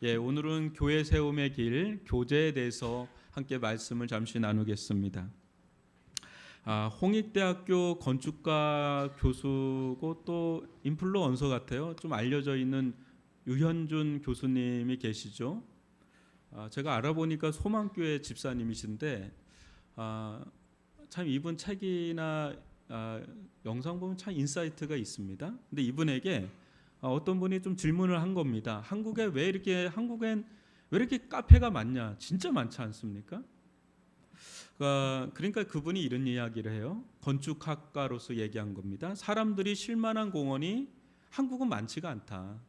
오늘은 교회 세움의 길, 교제에 대해서 함께 말씀을 잠시 나누겠습니다. 홍익대학교 건축가 교수고 또 인플루언서 같아요. 좀 알려져 있는 유현준 교수님이 계시죠. 제가 알아보니까 소망교회 집사님이신데 참 이분 책이나 영상 보면 참 인사이트가 있습니다. 근데 이분에게 어떤 분이 좀 질문을 한 겁니다. 한국엔 왜 이렇게 카페가 많냐? 진짜 많지 않습니까? 그러니까 그분이 이런 이야기를 해요. 건축학과로서 얘기한 겁니다. 사람들이 쉴만한 공원이 한국은 많지가 않다.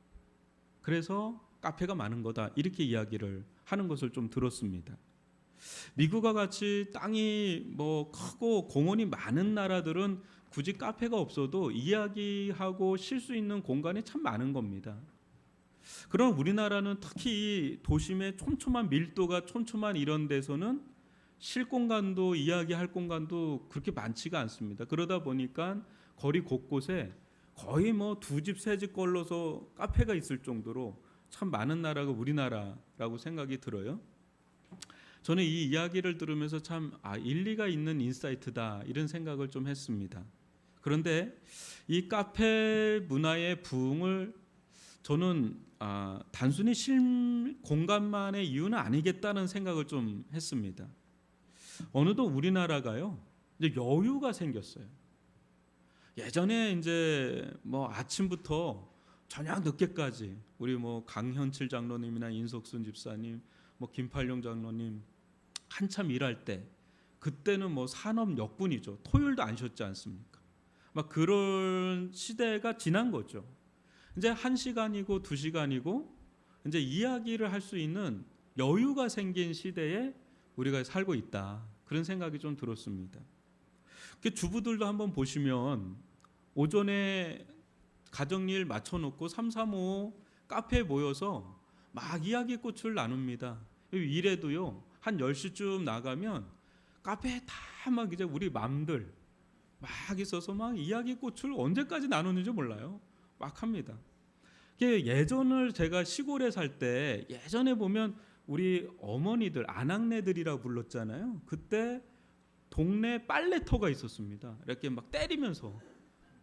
그래서 카페가 많은 거다. 이렇게 이야기를 하는 것을 좀 들었습니다. 미국과 같이 땅이 크고 공원이 많은 나라들은 굳이 카페가 없어도 이야기하고 쉴 수 있는 공간이 참 많은 겁니다. 그럼 우리나라는 특히 도심의 촘촘한 밀도가 촘촘한 이런 데서는 쉴 공간도 이야기할 공간도 그렇게 많지가 않습니다. 그러다 보니까 거리 곳곳에 거의 두 집 세 집 걸러서 카페가 있을 정도로 참 많은 나라가 우리나라라고 생각이 들어요. 저는 이 이야기를 들으면서 참 일리가 있는 인사이트다 이런 생각을 좀 했습니다. 그런데 이 카페 문화의 부흥을 저는 단순히 공간만의 이유는 아니겠다는 생각을 좀 했습니다. 어느덧 우리나라가요 이제 여유가 생겼어요. 예전에 이제 아침부터 저녁 늦게까지 우리 강현칠 장로님이나 인석순 집사님, 김팔룡 장로님 한참 일할 때 그때는 산업 역분이죠. 토요일도 안 쉬었지 않습니까? 그런 시대가 지난 거죠. 이제 1시간이고 2시간이고 이제 이야기를 할 수 있는 여유가 생긴 시대에 우리가 살고 있다. 그런 생각이 좀 들었습니다. 주부들도 한번 보시면 오전에 가정일 맞춰놓고 3, 3, 5 카페에 모여서 막 이야기꽃을 나눕니다. 일에도요 한 10시쯤 나가면 카페에 다 막 이제 우리 맘들 막 있어서 막 이야기꽃을 언제까지 나누는지 몰라요. 막 합니다. 예전을 제가 시골에 살 때 예전에 보면 우리 어머니들 아낙네들이라고 불렀잖아요. 그때 동네 빨래터가 있었습니다. 이렇게 막 때리면서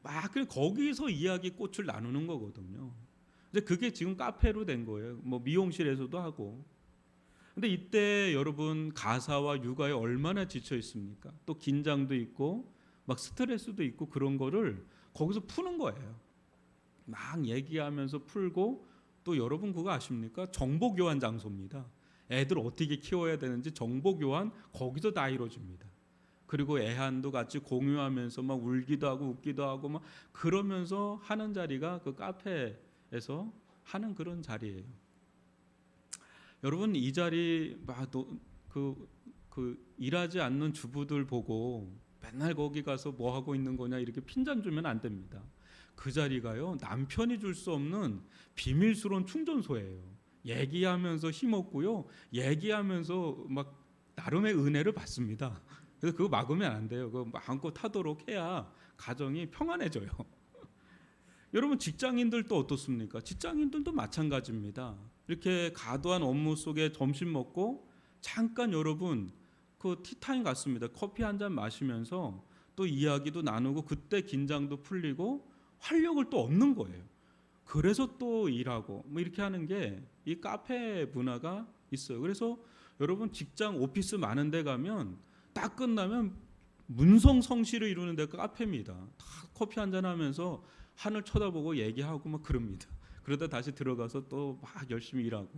막 거기서 이야기꽃을 나누는 거거든요. 이제 그게 지금 카페로 된 거예요. 미용실에서도 하고. 근데 이때 여러분 가사와 육아에 얼마나 지쳐 있습니까? 또 긴장도 있고 막 스트레스도 있고 그런 거를 거기서 푸는 거예요. 막 얘기하면서 풀고 또 여러분 그거 아십니까? 정보 교환 장소입니다. 애들 어떻게 키워야 되는지 정보 교환 거기서 다 이루어집니다. 그리고 애한도 같이 공유하면서 막 울기도 하고 웃기도 하고 막 그러면서 하는 자리가 그 카페에서 하는 그런 자리예요. 여러분 이 자리 일하지 않는 주부들 보고 맨날 거기 가서 뭐 하고 있는 거냐 이렇게 핀잔 주면 안 됩니다. 그 자리가요 남편이 줄 수 없는 비밀스러운 충전소예요. 얘기하면서 힘없고요 얘기하면서 막 나름의 은혜를 받습니다. 그래서 그거 막으면 안 돼요. 그거 마음껏 타도록 해야 가정이 평안해져요. 여러분 직장인들도 어떻습니까? 직장인들도 마찬가지입니다. 이렇게 과도한 업무 속에 점심 먹고 잠깐 여러분 그 티타임 같습니다. 커피 한 잔 마시면서 또 이야기도 나누고 그때 긴장도 풀리고 활력을 또 얻는 거예요. 그래서 또 일하고 이렇게 하는 게 이 카페 문화가 있어요. 그래서 여러분 직장 오피스 많은 데 가면 딱 끝나면 문성성시를 이루는 데가 카페입니다. 다 커피 한잔 하면서 하늘 쳐다보고 얘기하고 막 그럽니다. 그러다 다시 들어가서 또 막 열심히 일하고.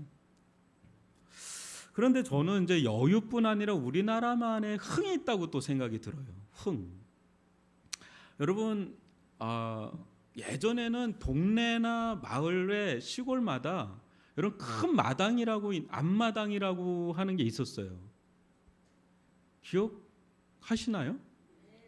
그런데 저는 이제 여유뿐 아니라 우리나라만의 흥이 있다고 또 생각이 들어요. 흥. 여러분 예전에는 동네나 마을의 시골마다 이런 큰 마당이라고 앞마당이라고 하는 게 있었어요. 기억하시나요?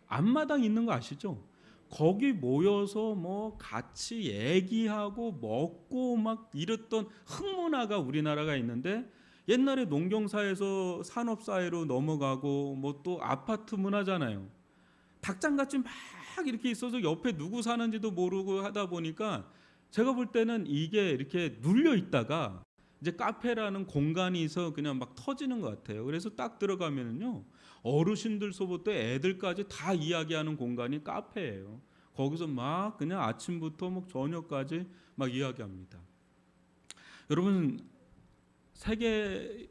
앞마당 있는 거 아시죠? 거기 모여서 같이 얘기하고 먹고 막 이랬던 흥문화가 우리나라가 있는데 옛날에 농경사에서 산업사회로 넘어가고 또 아파트 문화잖아요. 닭장같이 막 이렇게 있어서 옆에 누구 사는지도 모르고 하다 보니까 제가 볼 때는 이게 이렇게 눌려 있다가 이제 카페라는 공간이 그냥 막 터지는 것 같아요. 그래서 딱 들어가면은요, 어르신들서부터 애들까지 다 이야기하는 공간이 카페예요. 거기서 막 그냥 아침부터 뭐 저녁까지 막 이야기합니다. 여러분, 세계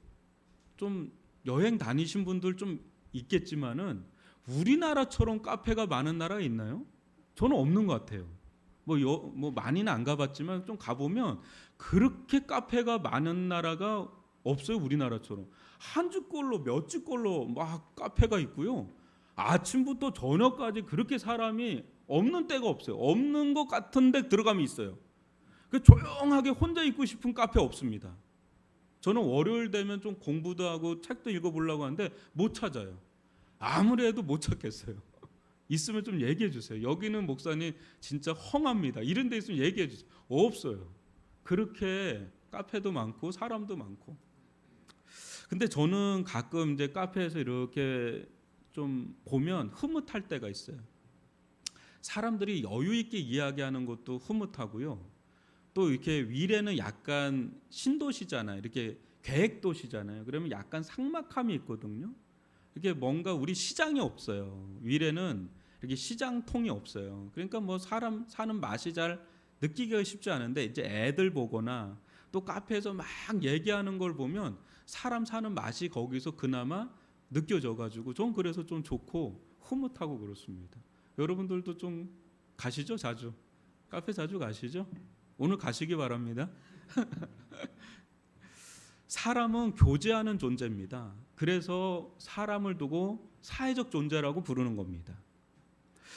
좀 여행 다니신 분들 좀 있겠지만은 우리나라처럼 카페가 많은 나라가 있나요? 저는 없는 것 같아요. 뭐 많이는 안 가봤지만 좀 가보면 그렇게 카페가 많은 나라가 없어요. 우리나라처럼 한 주꼴로 몇 주꼴로 막 카페가 있고요. 아침부터 저녁까지 그렇게 사람이 없는 때가 없어요. 없는 것 같은데 들어가면 있어요. 그 조용하게 혼자 있고 싶은 카페 없습니다. 저는 월요일 되면 좀 공부도 하고 책도 읽어보려고 하는데 못 찾아요. 아무리 해도 못 찾겠어요. 있으면 좀 얘기해 주세요. 여기는 목사님 진짜 헝합니다. 이런 데 있으면 얘기해 주세요. 없어요. 그렇게 카페도 많고 사람도 많고. 근데 저는 가끔 이제 카페에서 이렇게 좀 보면 흐뭇할 때가 있어요. 사람들이 여유 있게 이야기하는 것도 흐뭇하고요. 또 이렇게 위례는 약간 신도시잖아요. 이렇게 계획도시잖아요. 그러면 약간 삭막함이 있거든요. 이게 뭔가 우리 시장이 없어요. 위례는 이렇게 시장통이 없어요. 그러니까 뭐 사람 사는 맛이 잘 느끼기가 쉽지 않은데 이제 애들 보거나 또 카페에서 막 얘기하는 걸 보면 사람 사는 맛이 거기서 그나마 느껴져 가지고 좀 그래서 좀 좋고 흐뭇하고 그렇습니다. 여러분들도 좀 가시죠? 자주. 카페 자주 가시죠? 오늘 가시기 바랍니다. 사람은 교제하는 존재입니다. 그래서 사람을 두고 사회적 존재라고 부르는 겁니다.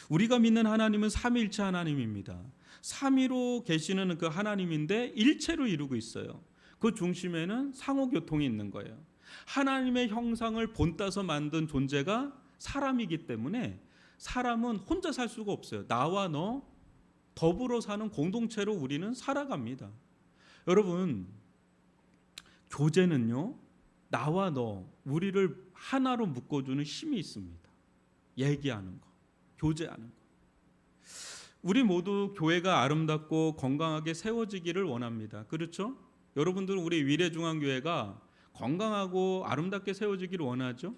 우리가 믿는 하나님은 삼위일체 하나님입니다. 삼위로 계시는 그 하나님인데 일체로 이루고 있어요. 그 중심에는 상호교통이 있는 거예요. 하나님의 형상을 본따서 만든 존재가 사람이기 때문에 사람은 혼자 살 수가 없어요. 나와 너 더불어 사는 공동체로 우리는 살아갑니다. 여러분, 교제는요, 나와 너 우리를 하나로 묶어주는 힘이 있습니다. 얘기하는 거, 교제하는 거. 우리 모두 교회가 아름답고 건강하게 세워지기를 원합니다. 그렇죠? 여러분들은 우리 위례중앙교회가 건강하고 아름답게 세워지기를 원하죠.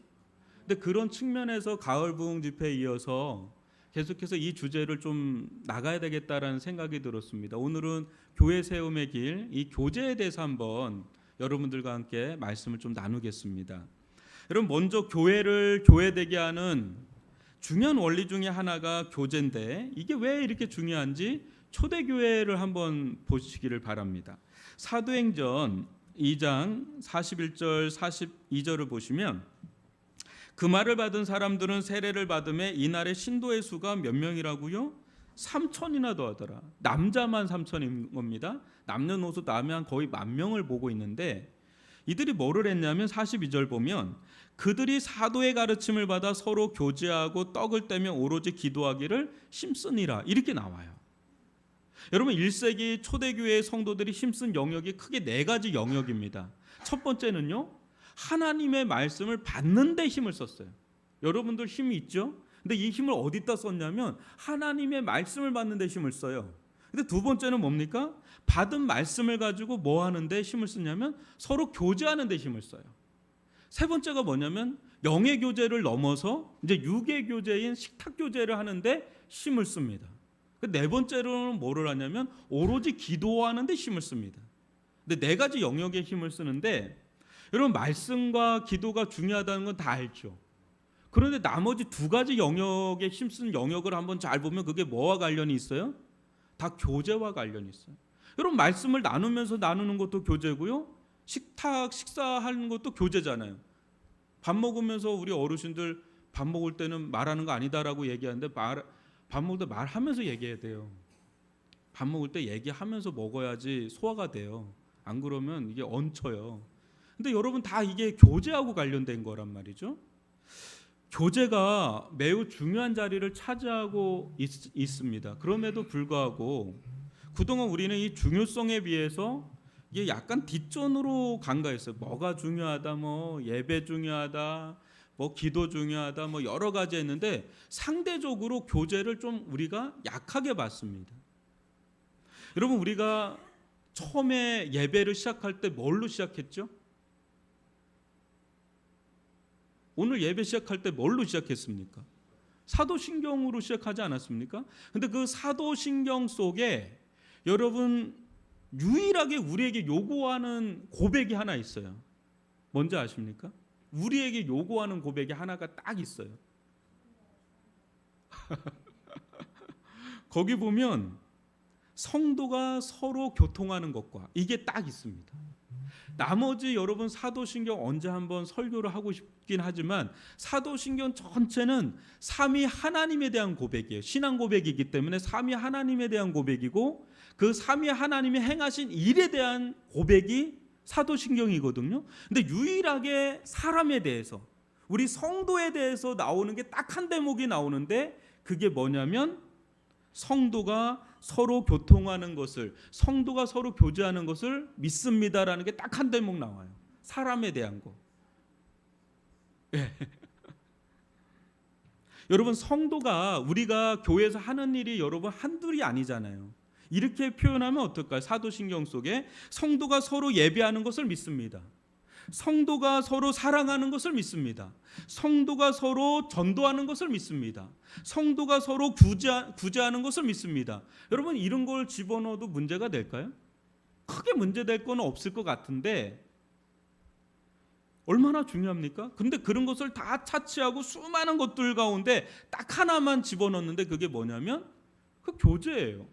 근데 그런 측면에서 가을 부흥 집회에 이어서 계속해서 이 주제를 좀 나가야 되겠다라는 생각이 들었습니다. 오늘은 교회 세움의 길, 이 교제에 대해서 한번 여러분들과 함께 말씀을 좀 나누겠습니다. 여러분, 먼저 교회를 교회되게 하는 중요한 원리 중에 하나가 교제인데 이게 왜 이렇게 중요한지 초대교회를 한번 보시기를 바랍니다. 사도행전 2장 41절 42절을 보시면 그 말을 받은 사람들은 세례를 받음에 이날의 신도의 수가 몇 명이라고요? 3천이나 더하더라. 남자만 3천인 겁니다. 남녀노소 나면 거의 10,000명을 보고 있는데 이들이 뭐를 했냐면 42절 보면 그들이 사도의 가르침을 받아 서로 교제하고 떡을 떼며 오로지 기도하기를 힘쓰니라 이렇게 나와요. 여러분, 1세기 초대교회의 성도들이 힘쓴 영역이 크게 4가지 영역입니다. 첫 번째는요, 하나님의 말씀을 받는 데 힘을 썼어요. 여러분들 힘이 있죠? 근데 이 힘을 어디다 썼냐면 하나님의 말씀을 받는 데 힘을 써요. 근데 두 번째는 뭡니까? 받은 말씀을 가지고 뭐 하는 데 힘을 쓰냐면 서로 교제하는 데 힘을 써요. 세 번째가 뭐냐면 영의 교제를 넘어서 이제 육의 교제인 식탁 교제를 하는데 힘을 씁니다. 네 번째로는 뭐를 하냐면 오로지 기도하는 데 힘을 씁니다. 근데 4가지 영역에 힘을 쓰는데 여러분, 말씀과 기도가 중요하다는 건 다 알죠. 그런데 나머지 2가지 영역에 힘쓴 영역을 한번 잘 보면 그게 뭐와 관련이 있어요? 다 교제와 관련이 있어요. 여러분, 말씀을 나누면서 나누는 것도 교제고요. 식사하는 것도 교제잖아요. 밥 먹으면서 우리 어르신들 밥 먹을 때는 말하는 거 아니다라고 얘기하는데 밥 먹을 때 말하면서 얘기해야 돼요. 밥 먹을 때 얘기하면서 먹어야지 소화가 돼요. 안 그러면 이게 얹혀요. 근데 여러분, 다 이게 교제하고 관련된 거란 말이죠. 교제가 매우 중요한 자리를 차지하고 있습니다. 그럼에도 불구하고 그동안 우리는 이 중요성에 비해서 이게 약간 뒷전으로 간과했어요. 뭐가 중요하다, 뭐 예배 중요하다, 뭐 기도 중요하다, 뭐 여러 가지 했는데 상대적으로 교제를 좀 우리가 약하게 봤습니다. 여러분, 우리가 처음에 예배를 시작할 때 뭘로 시작했죠? 오늘 예배 시작할 때 뭘로 시작했습니까? 사도신경으로 시작하지 않았습니까? 근데 그 사도신경 속에 여러분 유일하게 우리에게 요구하는 고백이 하나 있어요. 뭔지 아십니까? 우리에게 요구하는 고백이 하나가 딱 있어요. 거기 보면 성도가 서로 교통하는 것과 이게 딱 있습니다. 나머지 여러분 사도신경 언제 한번 설교를 하고 싶긴 하지만 사도신경 전체는 삼위 하나님에 대한 고백이에요. 신앙 고백이기 때문에 삼위 하나님에 대한 고백이고 그 삼위 하나님이 행하신 일에 대한 고백이 사도신경이거든요. 근데 유일하게 사람에 대해서 우리 성도에 대해서 나오는 게 딱 한 대목이 나오는데 그게 뭐냐면 성도가 서로 교통하는 것을 성도가 서로 교제하는 것을 믿습니다라는 게 딱 한 대목 나와요. 사람에 대한 거. 예. 여러분 성도가 우리가 교회에서 하는 일이 여러분 한둘이 아니잖아요. 이렇게 표현하면 어떨까요? 사도신경 속에 성도가 서로 예배하는 것을 믿습니다. 성도가 서로 사랑하는 것을 믿습니다. 성도가 서로 전도하는 것을 믿습니다. 성도가 서로 구제하는 것을 믿습니다. 여러분 이런 걸 집어넣어도 문제가 될까요? 크게 문제될 건 없을 것 같은데 얼마나 중요합니까? 근데 그런 것을 다 차치하고 수많은 것들 가운데 딱 하나만 집어넣는데 그게 뭐냐면 그 교제예요.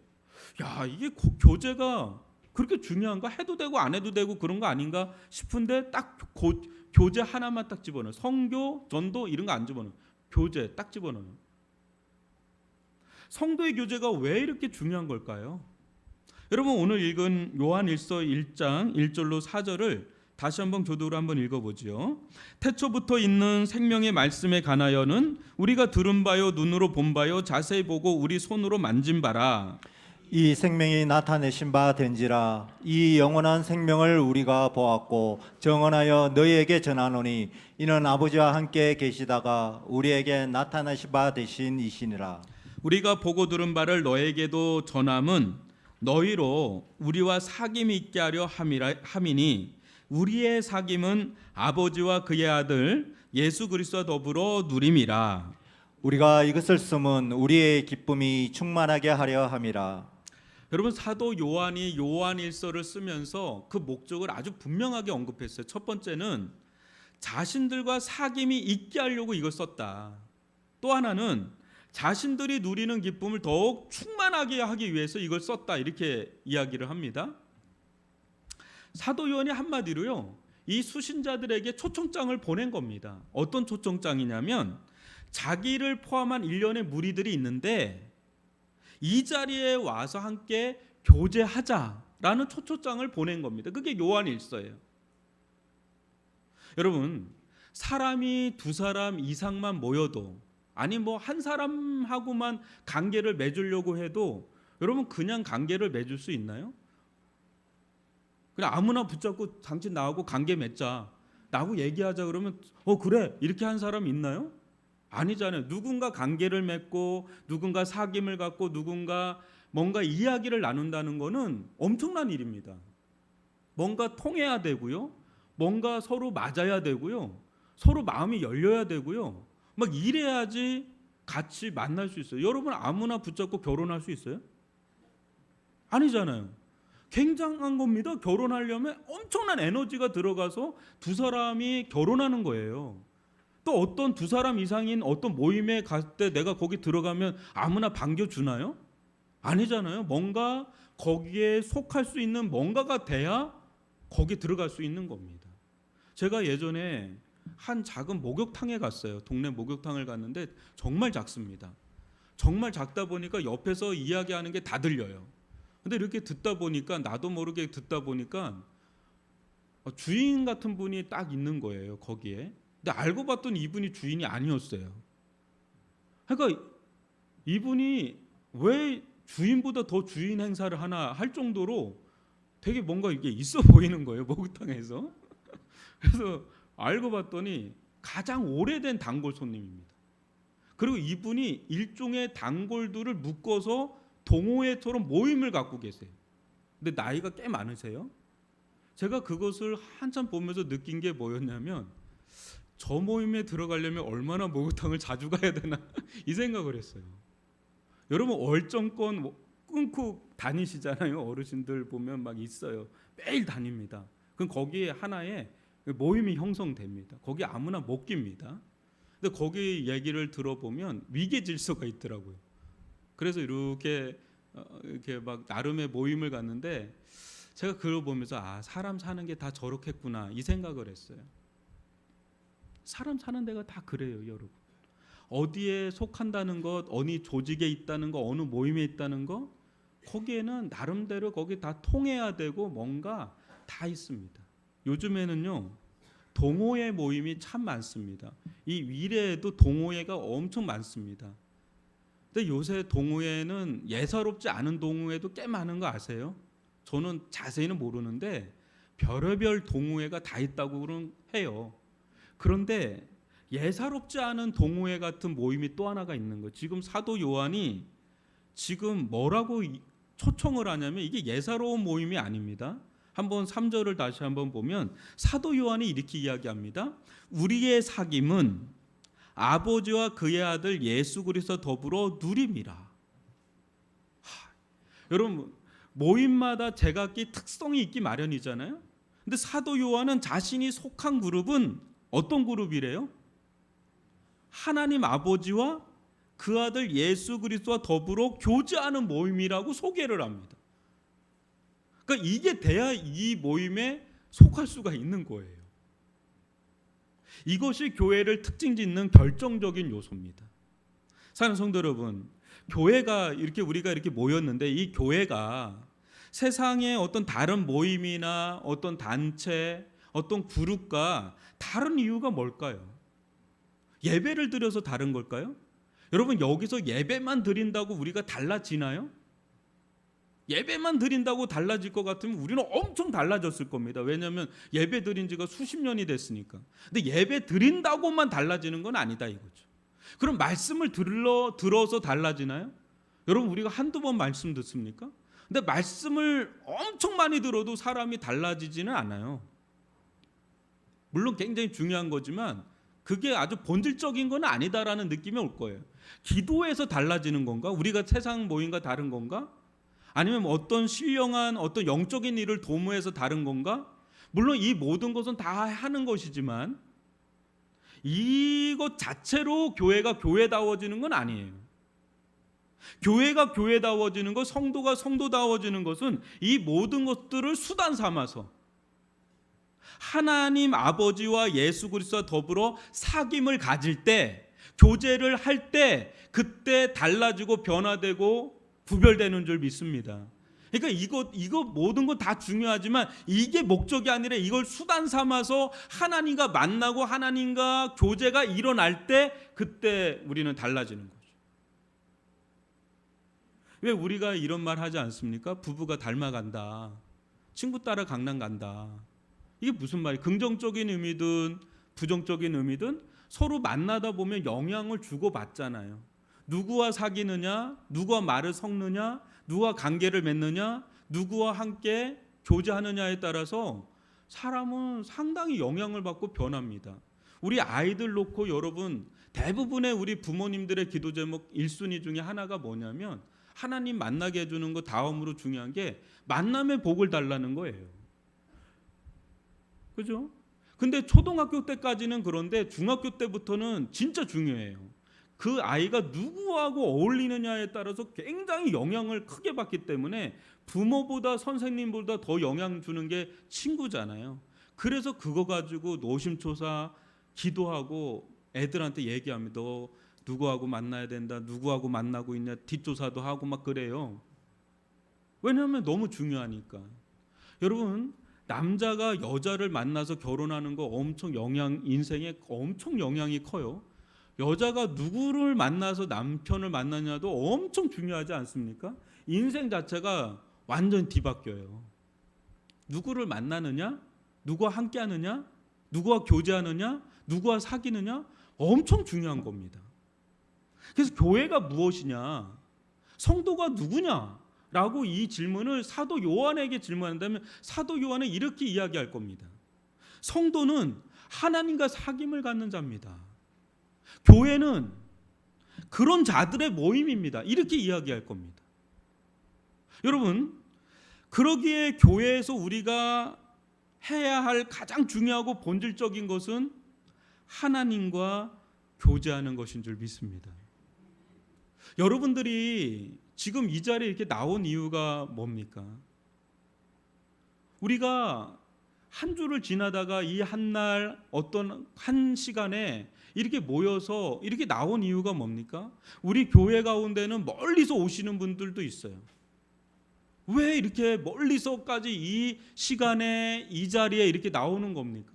야, 이게 교제가 그렇게 중요한가? 해도 되고 안 해도 되고 그런 거 아닌가 싶은데 딱 교제 하나만 딱 집어넣어요. 성교, 전도 이런 거 안 집어넣어요. 교제 딱 집어넣어요. 성도의 교제가 왜 이렇게 중요한 걸까요? 여러분 오늘 읽은 요한일서 1장 1절로 4절을 다시 한번 교독으로 한번 읽어보지요. 태초부터 있는 생명의 말씀에 관하여는 우리가 들은 바요 눈으로 본 바요 자세히 보고 우리 손으로 만진 바라. 이 생명이 나타내신 바 된지라. 이 영원한 생명을 우리가 보았고 정언하여 너희에게 전하노니 이는 아버지와 함께 계시다가 우리에게 나타나신 바 되신 이시니라. 우리가 보고 들은 바를 너에게도 전함은 너희로 우리와 사귐이 있게 하려 함이니 우리의 사귐은 아버지와 그의 아들 예수 그리스도와 더불어 누림이라. 우리가 이것을 쓰면 우리의 기쁨이 충만하게 하려 함이라. 여러분 사도 요한이 요한일서를 쓰면서 그 목적을 아주 분명하게 언급했어요. 첫 번째는 자신들과 사귐이 있게 하려고 이걸 썼다. 또 하나는 자신들이 누리는 기쁨을 더욱 충만하게 하기 위해서 이걸 썼다. 이렇게 이야기를 합니다. 사도 요한이 한마디로요. 이 수신자들에게 초청장을 보낸 겁니다. 어떤 초청장이냐면 자기를 포함한 일련의 무리들이 있는데 이 자리에 와서 함께 교제하자라는 초청장을 보낸 겁니다. 그게 요한일서예요. 여러분 사람이 두 사람 이상만 모여도 아니 뭐 한 사람하고만 관계를 맺으려고 해도 여러분 그냥 관계를 맺을 수 있나요? 그냥 아무나 붙잡고 당신 나하고 관계 맺자 라고 얘기하자 그러면 그래 이렇게 한 사람 있나요? 아니잖아요. 누군가 관계를 맺고 누군가 사귐을 갖고 누군가 뭔가 이야기를 나눈다는 것은 엄청난 일입니다. 뭔가 통해야 되고요. 뭔가 서로 맞아야 되고요. 서로 마음이 열려야 되고요. 막 이래야지 같이 만날 수 있어요. 여러분 아무나 붙잡고 결혼할 수 있어요? 아니잖아요. 굉장한 겁니다. 결혼하려면 엄청난 에너지가 들어가서 두 사람이 결혼하는 거예요. 또 어떤 두 사람 이상인 어떤 모임에 갈 때 내가 거기 들어가면 아무나 반겨주나요? 아니잖아요. 뭔가 거기에 속할 수 있는 뭔가가 돼야 거기 들어갈 수 있는 겁니다. 제가 예전에 한 작은 목욕탕에 갔어요. 동네 목욕탕을 갔는데 정말 작습니다. 정말 작다 보니까 옆에서 이야기하는 게 다 들려요. 근데 이렇게 듣다 보니까 나도 모르게 듣다 보니까 주인 같은 분이 딱 있는 거예요. 거기에. 근데 알고 봤더니 이분이 주인이 아니었어요. 그러니까 이분이 왜 주인보다 더 주인 행사를 하나 할 정도로 되게 뭔가 이게 있어 보이는 거예요. 목욕탕에서. 그래서 알고 봤더니 가장 오래된 단골 손님입니다. 그리고 이분이 일종의 단골들을 묶어서 동호회처럼 모임을 갖고 계세요. 근데 나이가 꽤 많으세요. 제가 그것을 한참 보면서 느낀 게 뭐였냐면 저 모임에 들어가려면 얼마나 목욕탕을 자주 가야 되나 이 생각을 했어요. 여러분 월정권 끊고 다니시잖아요. 어르신들 보면 막 있어요. 매일 다닙니다. 그럼 거기에 하나의 모임이 형성됩니다. 거기 아무나 못 깁니다. 근데 거기 얘기를 들어보면 위계 질서가 있더라고요. 그래서 이렇게 막 나름의 모임을 갔는데 제가 그걸 보면서 아, 사람 사는 게 다 저렇겠구나 이 생각을 했어요. 사람 사는 데가 다 그래요, 여러분. 어디에 속한다는 것, 어느 조직에 있다는 거, 어느 모임에 있다는 거, 거기에는 나름대로 거기 다 통해야 되고 뭔가 다 있습니다. 요즘에는요 동호회 모임이 참 많습니다. 이 위례에도 동호회가 엄청 많습니다. 근데 요새 동호회는 예사롭지 않은 동호회도 꽤 많은 거 아세요? 저는 자세히는 모르는데 별의별 동호회가 다 있다고 해요. 그런데 예사롭지 않은 동호회 같은 모임이 또 하나가 있는 거예요. 지금 사도 요한이 지금 뭐라고 초청을 하냐면 이게 예사로운 모임이 아닙니다. 한번 3절을 다시 한번 보면 사도 요한이 이렇게 이야기합니다. 우리의 사귐은 아버지와 그의 아들 예수 그리스도 더불어 누림이라. 여러분 모임마다 제각기 특성이 있기 마련이잖아요. 근데 사도 요한은 자신이 속한 그룹은 어떤 그룹이래요? 하나님 아버지와 그 아들 예수 그리스도와 더불어 교제하는 모임이라고 소개를 합니다. 그러니까 이게 돼야 이 모임에 속할 수가 있는 거예요. 이것이 교회를 특징 짓는 결정적인 요소입니다. 사랑하는 성도 여러분, 교회가 이렇게 우리가 이렇게 모였는데 이 교회가 세상의 어떤 다른 모임이나 어떤 단체, 어떤 그룹과 다른 이유가 뭘까요? 예배를 드려서 다른 걸까요? 여러분 여기서 예배만 드린다고 우리가 달라지나요? 예배만 드린다고 달라질 것 같으면 우리는 엄청 달라졌을 겁니다. 왜냐하면 예배 드린 지가 수십 년이 됐으니까. 근데 예배 드린다고만 달라지는 건 아니다 이거죠. 그럼 말씀을 들어서 달라지나요? 여러분 우리가 한두 번 말씀 듣습니까? 근데 말씀을 엄청 많이 들어도 사람이 달라지지는 않아요. 물론 굉장히 중요한 거지만 그게 아주 본질적인 건 아니다라는 느낌이 올 거예요. 기도에서 달라지는 건가? 우리가 세상 모임과 다른 건가? 아니면 어떤 신령한 어떤 영적인 일을 도모해서 다른 건가? 물론 이 모든 것은 다 하는 것이지만 이것 자체로 교회가 교회다워지는 건 아니에요. 교회가 교회다워지는 것, 성도가 성도다워지는 것은 이 모든 것들을 수단 삼아서 하나님 아버지와 예수 그리스도와 더불어 사귐을 가질 때, 교제를 할 때 그때 달라지고 변화되고 구별되는 줄 믿습니다. 그러니까 이거 모든 건 다 중요하지만 이게 목적이 아니라 이걸 수단 삼아서 하나님과 만나고 하나님과 교제가 일어날 때 그때 우리는 달라지는 거죠. 왜 우리가 이런 말 하지 않습니까? 부부가 닮아간다. 친구 따라 강남 간다. 이게 무슨 말이에요? 긍정적인 의미든 부정적인 의미든 서로 만나다 보면 영향을 주고받잖아요. 누구와 사귀느냐, 누구와 말을 섞느냐, 누구와 관계를 맺느냐, 누구와 함께 교제하느냐에 따라서 사람은 상당히 영향을 받고 변합니다. 우리 아이들 놓고 여러분 대부분의 우리 부모님들의 기도 제목 1순위 중에 하나가 뭐냐면 하나님 만나게 해주는 거 다음으로 중요한 게 만남의 복을 달라는 거예요. 그죠? 근데 초등학교 때까지는 그런데 중학교 때부터는 진짜 중요해요. 그 아이가 누구하고 어울리느냐에 따라서 굉장히 영향을 크게 받기 때문에 부모보다 선생님보다 더 영향 주는 게 친구잖아요. 그래서 그거 가지고 노심초사 기도하고 애들한테 얘기합니다. 너 누구하고 만나야 된다. 누구하고 만나고 있냐. 뒷조사도 하고 막 그래요. 왜냐하면 너무 중요하니까. 여러분 남자가 여자를 만나서 결혼하는 거 엄청 인생에 엄청 영향이 커요. 여자가 누구를 만나서 남편을 만나냐도 엄청 중요하지 않습니까? 인생 자체가 완전 뒤바뀌어요. 누구를 만나느냐, 누구와 함께하느냐, 누구와 교제하느냐, 누구와 사귀느냐 엄청 중요한 겁니다. 그래서 교회가 무엇이냐, 성도가 누구냐 라고 이 질문을 사도 요한에게 질문한다면 사도 요한은 이렇게 이야기할 겁니다. 성도는 하나님과 사귐을 갖는 자입니다. 교회는 그런 자들의 모임입니다. 이렇게 이야기할 겁니다. 여러분, 그러기에 교회에서 우리가 해야 할 가장 중요하고 본질적인 것은 하나님과 교제하는 것인 줄 믿습니다. 여러분들이 지금 이 자리에 이렇게 나온 이유가 뭡니까? 우리가 한 주를 지나다가 이 한 날 어떤 한 시간에 이렇게 모여서 이렇게 나온 이유가 뭡니까? 우리 교회 가운데는 멀리서 오시는 분들도 있어요. 왜 이렇게 멀리서까지 이 시간에 이 자리에 이렇게 나오는 겁니까?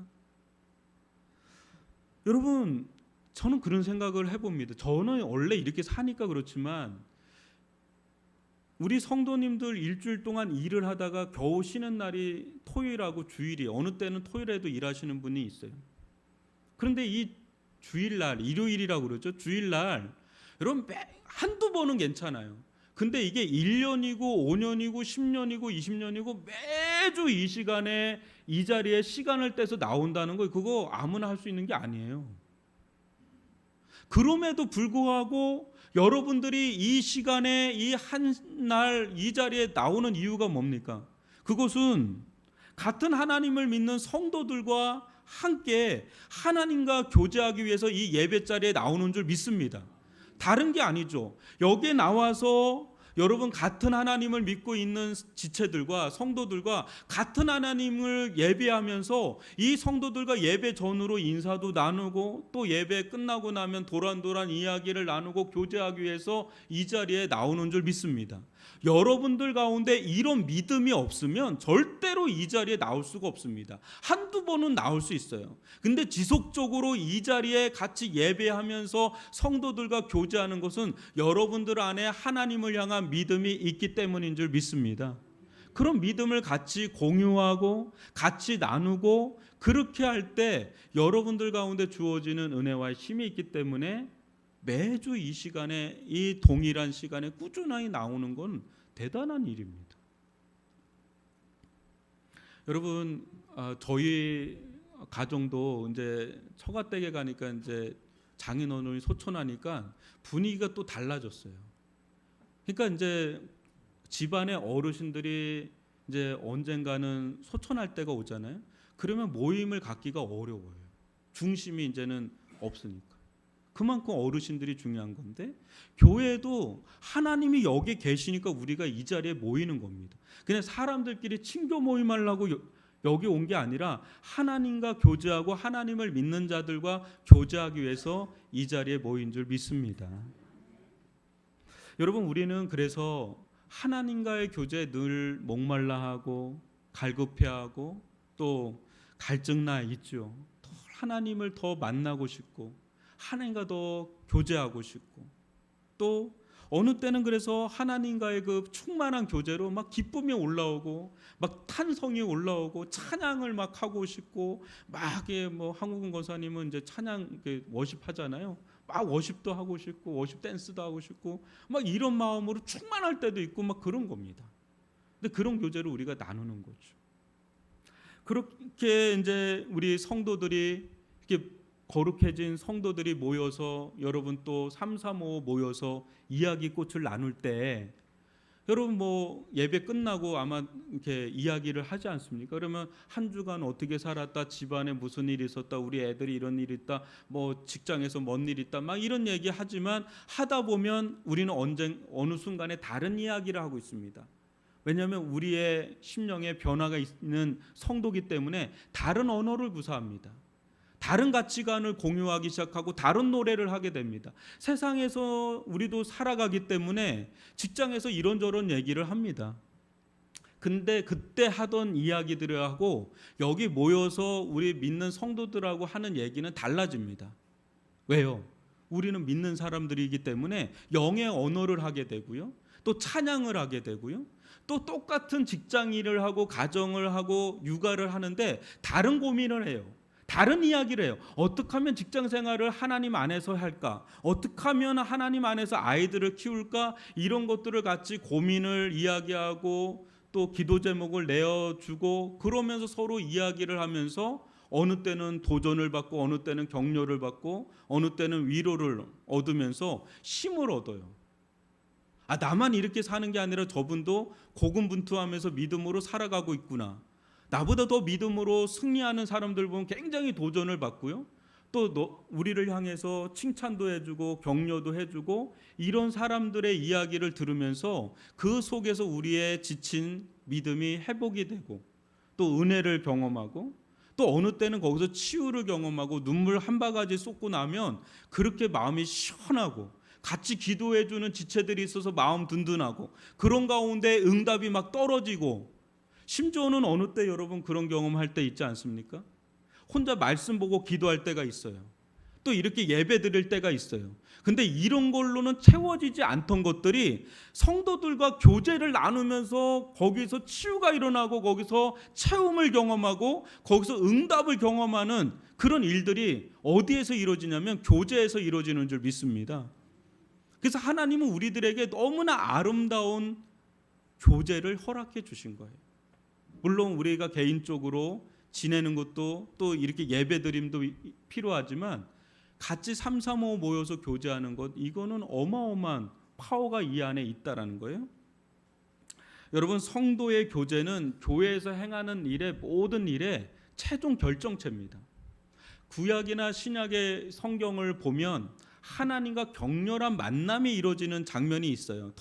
여러분, 저는 그런 생각을 해봅니다. 저는 원래 이렇게 사니까 그렇지만 우리 성도님들 일주일 동안 일을 하다가 겨우 쉬는 날이 토요일하고 주일이, 어느 때는 토요일에도 일하시는 분이 있어요. 그런데 이 주일날, 일요일이라고 그러죠. 주일날 여러분 한두 번은 괜찮아요. 근데 이게 1년이고 5년이고 10년이고 20년이고 매주 이 시간에 이 자리에 시간을 떼서 나온다는 거, 그거 아무나 할 수 있는 게 아니에요. 그럼에도 불구하고 여러분들이 이 시간에 이 한 날 이 자리에 나오는 이유가 뭡니까? 그것은 같은 하나님을 믿는 성도들과 함께 하나님과 교제하기 위해서 이 예배 자리에 나오는 줄 믿습니다. 다른 게 아니죠. 여기에 나와서 여러분 같은 하나님을 믿고 있는 지체들과 성도들과 같은 하나님을 예배하면서 이 성도들과 예배 전후로 인사도 나누고 또 예배 끝나고 나면 도란도란 이야기를 나누고 교제하기 위해서 이 자리에 나오는 줄 믿습니다. 여러분들 가운데 이런 믿음이 없으면 절대로 이 자리에 나올 수가 없습니다. 한두 번은 나올 수 있어요. 근데 지속적으로 이 자리에 같이 예배하면서 성도들과 교제하는 것은 여러분들 안에 하나님을 향한 믿음이 있기 때문인 줄 믿습니다. 그런 믿음을 같이 공유하고 같이 나누고 그렇게 할 때 여러분들 가운데 주어지는 은혜와 힘이 있기 때문에 매주 이 시간에, 이 동일한 시간에 꾸준하게 나오는 건 대단한 일입니다. 여러분, 저희 가정도 이제 처가댁에 가니까 이제 장인어른이 소천하니까 분위기가 또 달라졌어요. 그러니까 이제 집안의 어르신들이 이제 언젠가는 소천할 때가 오잖아요. 그러면 모임을 갖기가 어려워요. 중심이 이제는 없으니까. 그만큼 어르신들이 중요한 건데 교회도 하나님이 여기 계시니까 우리가 이 자리에 모이는 겁니다. 그냥 사람들끼리 친교 모임하려고 여기 온 게 아니라 하나님과 교제하고 하나님을 믿는 자들과 교제하기 위해서 이 자리에 모인 줄 믿습니다. 여러분, 우리는 그래서 하나님과의 교제에 늘 목말라하고 갈급해하고 또 갈증나 있죠. 하나님을 더 만나고 싶고 하나님과 더 교제하고 싶고 또 어느 때는 그래서 하나님과의 그 충만한 교제로 막 기쁨이 올라오고 막 탄성이 올라오고 찬양을 막 하고 싶고 막 뭐 한국은 권사님은 이제 찬양 워십 하잖아요. 막 워십도 하고 싶고 워십 댄스도 하고 싶고 막 이런 마음으로 충만할 때도 있고 막 그런 겁니다. 근데 그런 교제를 우리가 나누는 거죠. 그렇게 이제 우리 성도들이 이렇게 거룩해진 성도들이 모여서 여러분 또 335 모여서 이야기꽃을 나눌 때 여러분 뭐 예배 끝나고 아마 이렇게 이야기를 하지 않습니까? 그러면 한 주간 어떻게 살았다, 집안에 무슨 일이 있었다, 우리 애들이 이런 일이 있다, 뭐 직장에서 뭔 일이 있다, 막 이런 얘기 하지만 하다 보면 우리는 어느 순간에 다른 이야기를 하고 있습니다. 왜냐하면 우리의 심령에 변화가 있는 성도기 때문에 다른 언어를 구사합니다. 다른 가치관을 공유하기 시작하고 다른 노래를 하게 됩니다. 세상에서 우리도 살아가기 때문에 직장에서 이런저런 얘기를 합니다. 근데 그때 하던 이야기들하고 여기 모여서 우리 믿는 성도들하고 하는 얘기는 달라집니다. 왜요? 우리는 믿는 사람들이기 때문에 영의 언어를 하게 되고요. 또 찬양을 하게 되고요. 또 똑같은 직장 일을 하고 가정을 하고 육아를 하는데 다른 고민을 해요. 다른 이야기를 해요. 어떻게 하면 직장 생활을 하나님 안에서 할까? 어떻게 하면 하나님 안에서 아이들을 키울까? 이런 것들을 같이 고민을 이야기하고 또 기도 제목을 내어주고 그러면서 서로 이야기를 하면서 어느 때는 도전을 받고 어느 때는 격려를 받고 어느 때는 위로를 얻으면서 힘을 얻어요. 나만 이렇게 사는 게 아니라 저분도 고군분투하면서 믿음으로 살아가고 있구나. 나보다 더 믿음으로 승리하는 사람들 보면 굉장히 도전을 받고요. 또 우리를 향해서 칭찬도 해주고 격려도 해주고 이런 사람들의 이야기를 들으면서 그 속에서 우리의 지친 믿음이 회복이 되고 또 은혜를 경험하고 또 어느 때는 거기서 치유를 경험하고 눈물 한 바가지 쏟고 나면 그렇게 마음이 시원하고 같이 기도해주는 지체들이 있어서 마음 든든하고 그런 가운데 응답이 막 떨어지고 심지어는 어느 때 여러분 그런 경험할 때 있지 않습니까? 혼자 말씀 보고 기도할 때가 있어요. 또 이렇게 예배 드릴 때가 있어요. 근데 이런 걸로는 채워지지 않던 것들이 성도들과 교제를 나누면서 거기서 치유가 일어나고 거기서 채움을 경험하고 거기서 응답을 경험하는 그런 일들이 어디에서 이루어지냐면 교제에서 이루어지는 줄 믿습니다. 그래서 하나님은 우리들에게 너무나 아름다운 교제를 허락해 주신 거예요. 물론 우리가 개인적으로 지내는 것도 또 이렇게 예배드림도 필요하지만 같이 335 모여서 교제하는 것 이거는 어마어마한 파워가 이 안에 있다라는 거예요. 여러분 성도의 교제는 교회에서 행하는 일의 모든 일의 최종 결정체입니다. 구약이나 신약의 성경을 보면 하나님과 격렬한 만남이 이루어지는 장면이 있어요.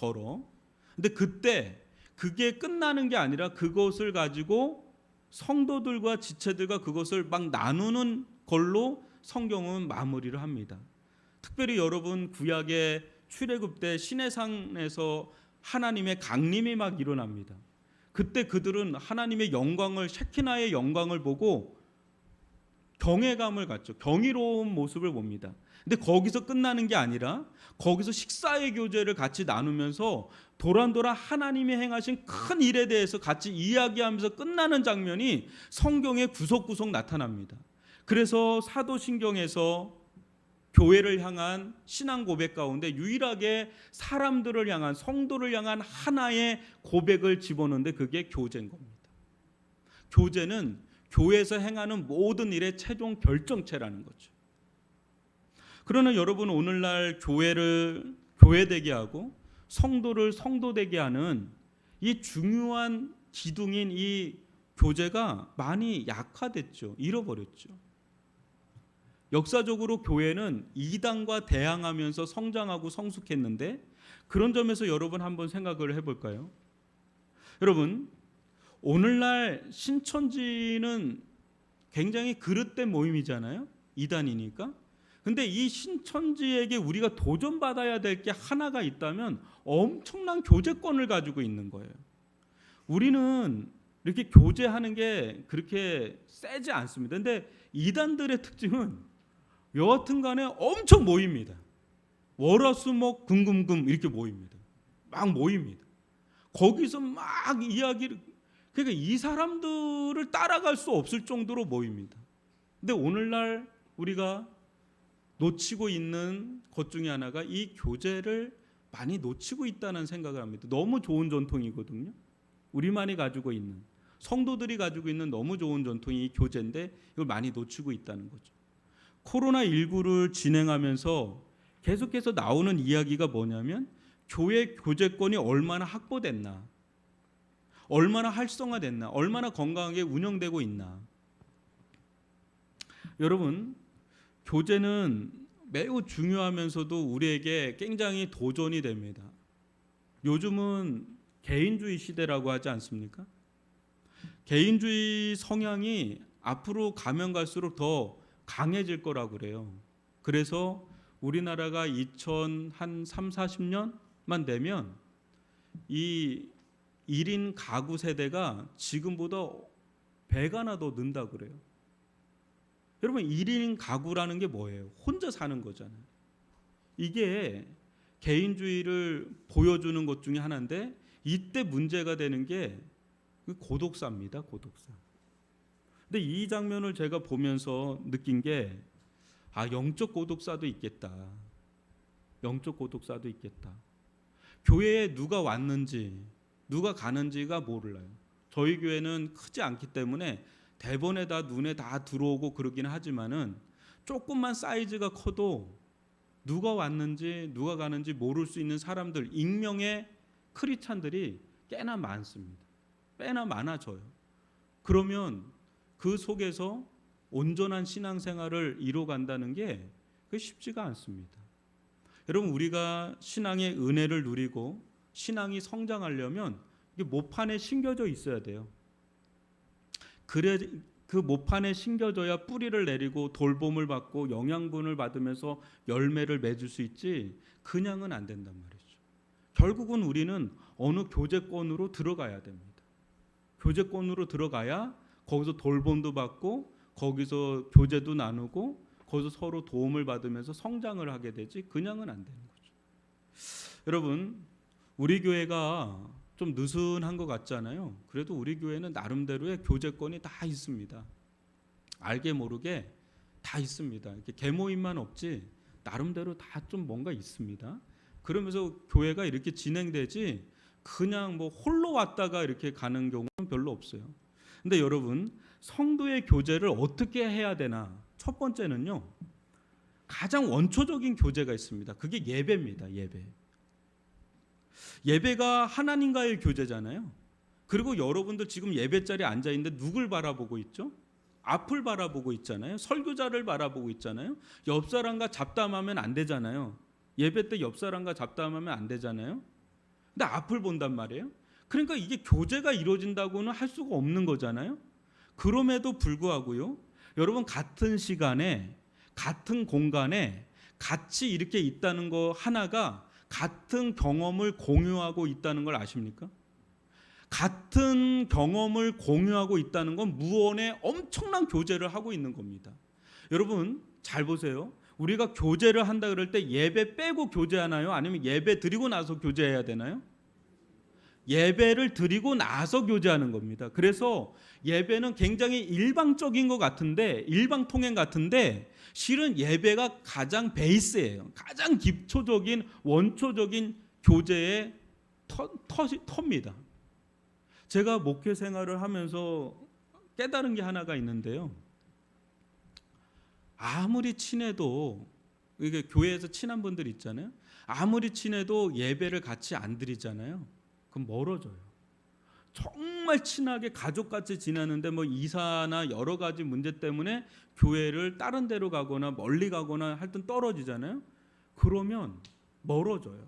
근데 그때 그게 끝나는 게 아니라 그것을 가지고 성도들과 지체들과 그것을 막 나누는 걸로 성경은 마무리를 합니다. 특별히 여러분 구약의 출애굽 때 시내산에서 하나님의 강림이 막 일어납니다. 그때 그들은 하나님의 영광을 셰키나의 영광을 보고 경외감을 갖죠. 경이로운 모습을 봅니다. 근데 거기서 끝나는 게 아니라 거기서 식사의 교제를 같이 나누면서 도란도란 하나님이 행하신 큰 일에 대해서 같이 이야기하면서 끝나는 장면이 성경에 구석구석 나타납니다. 그래서 사도신경에서 교회를 향한 신앙 고백 가운데 유일하게 사람들을 향한 성도를 향한 하나의 고백을 집어넣는데 그게 교제인 겁니다. 교제는 교회에서 행하는 모든 일의 최종 결정체라는 거죠. 그러나 여러분 오늘날 교회를 교회되게 하고 성도를 성도되게 하는 이 중요한 기둥인 이 교제가 많이 약화됐죠. 잃어버렸죠. 역사적으로 교회는 이단과 대항하면서 성장하고 성숙했는데 그런 점에서 여러분 한번 생각을 해볼까요? 여러분 오늘날 신천지는 굉장히 그릇된 모임이잖아요. 이단이니까. 근데 이 신천지에게 우리가 도전받아야 될 게 하나가 있다면 엄청난 교제권을 가지고 있는 거예요. 우리는 이렇게 교제하는 게 그렇게 세지 않습니다. 근데 이단들의 특징은 여하튼 간에 엄청 모입니다. 월화수목 금금금 이렇게 모입니다. 막 모입니다. 거기서 막 이야기를 그러니까 이 사람들을 따라갈 수 없을 정도로 모입니다. 근데 오늘날 우리가 놓치고 있는 것 중에 하나가 이 교제를 많이 놓치고 있다는 생각을 합니다. 너무 좋은 전통이거든요. 우리만이 가지고 있는 성도들이 가지고 있는 너무 좋은 전통이 이 교제인데 이걸 많이 놓치고 있다는 거죠. 코로나19를 진행하면서 계속해서 나오는 이야기가 뭐냐면 교회 교제권이 얼마나 확보됐나, 얼마나 활성화됐나, 얼마나 건강하게 운영되고 있나. 여러분 교제는 매우 중요하면서도 우리에게 굉장히 도전이 됩니다. 요즘은 개인주의 시대라고 하지 않습니까? 개인주의 성향이 앞으로 가면 갈수록 더 강해질 거라고 그래요. 그래서 우리나라가 2030-40년만 되면 이 1인 가구 세대가 지금보다 배가나 더 는다고 그래요. 여러분 1인 가구라는 게 뭐예요? 혼자 사는 거잖아요. 이게 개인주의를 보여주는 것 중에 하나인데 이때 문제가 되는 게 고독사입니다. 고독사. 근데 이 장면을 제가 보면서 느낀 게 영적 고독사도 있겠다. 영적 고독사도 있겠다. 교회에 누가 왔는지 누가 가는지가 몰라요. 저희 교회는 크지 않기 때문에 대본에 눈에 다 들어오고 그러긴 하지만은 조금만 사이즈가 커도 누가 왔는지 누가 가는지 모를 수 있는 사람들, 익명의 크리스찬들이 꽤나 많습니다. 꽤나 많아져요. 그러면 그 속에서 온전한 신앙생활을 이뤄간다는 게 그게 쉽지가 않습니다. 여러분, 우리가 신앙의 은혜를 누리고 신앙이 성장하려면 이게 모판에 심겨져 있어야 돼요. 그래 그 모판에 심겨져야 뿌리를 내리고 돌봄을 받고 영양분을 받으면서 열매를 맺을 수 있지, 그냥은 안 된단 말이죠. 결국은 우리는 어느 교제권으로 들어가야 됩니다. 교제권으로 들어가야 거기서 돌봄도 받고 거기서 교제도 나누고 거기서 서로 도움을 받으면서 성장을 하게 되지, 그냥은 안 되는 거죠. 여러분, 우리 교회가 좀 느슨한 것 같잖아요. 그래도 우리 교회는 나름대로의 교제권이 다 있습니다. 알게 모르게 다 있습니다. 이렇게 개모임만 없지 나름대로 다 좀 뭔가 있습니다. 그러면서 교회가 이렇게 진행되지 그냥 뭐 홀로 왔다가 이렇게 가는 경우는 별로 없어요. 근데 여러분, 성도의 교제를 어떻게 해야 되나? 첫 번째는요, 가장 원초적인 교제가 있습니다. 그게 예배입니다. 예배가 하나님과의 교제잖아요. 그리고 여러분들 지금 예배 자리에 앉아 있는데 누굴 바라보고 있죠? 앞을 바라보고 있잖아요. 설교자를 바라보고 있잖아요. 옆 사람과 잡담하면 안 되잖아요. 예배 때 옆 사람과 잡담하면 안 되잖아요. 근데 앞을 본단 말이에요. 그러니까 이게 교제가 이루어진다고는 할 수가 없는 거잖아요. 그럼에도 불구하고요, 여러분, 같은 시간에 같은 공간에 같이 이렇게 있다는 거 하나가 같은 경험을 공유하고 있다는 걸 아십니까? 같은 경험을 공유하고 있다는 건 무언의 엄청난 교제를 하고 있는 겁니다. 여러분, 잘 보세요. 우리가 교제를 한다 그럴 때 예배 빼고 교제하나요? 아니면 예배 드리고 나서 교제해야 되나요? 예배를 드리고 나서 교제하는 겁니다. 그래서 예배는 굉장히 일방적인 것 같은데, 일방통행 같은데 실은 예배가 가장 베이스예요. 가장 기초적인 원초적인 교제의 터입니다. 제가 목회 생활을 하면서 깨달은 게 하나가 있는데요. 아무리 친해도, 이게 교회에서 친한 분들 있잖아요. 아무리 친해도 예배를 같이 안 드리잖아요. 그럼 멀어져요. 정말 친하게 가족같이 지내는데 뭐 이사나 여러 가지 문제 때문에 교회를 다른 데로 가거나 멀리 가거나 하여튼 떨어지잖아요. 그러면 멀어져요.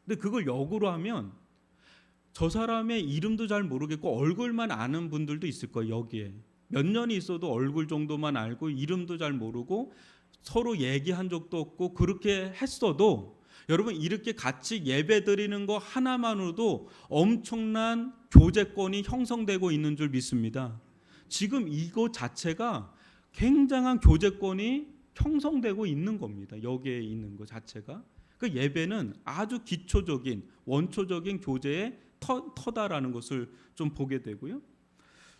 근데 그걸 역으로 하면 저 사람의 이름도 잘 모르겠고 얼굴만 아는 분들도 있을 거예요. 여기에 몇 년이 있어도 얼굴 정도만 알고 이름도 잘 모르고 서로 얘기한 적도 없고, 그렇게 했어도 여러분, 이렇게 같이 예배 드리는 거 하나만으로도 엄청난 교제권이 형성되고 있는 줄 믿습니다. 지금 이거 자체가 굉장한 교제권이 형성되고 있는 겁니다. 여기에 있는 것 자체가. 그 예배는 아주 기초적인 원초적인 교제의 터다라는 것을 좀 보게 되고요.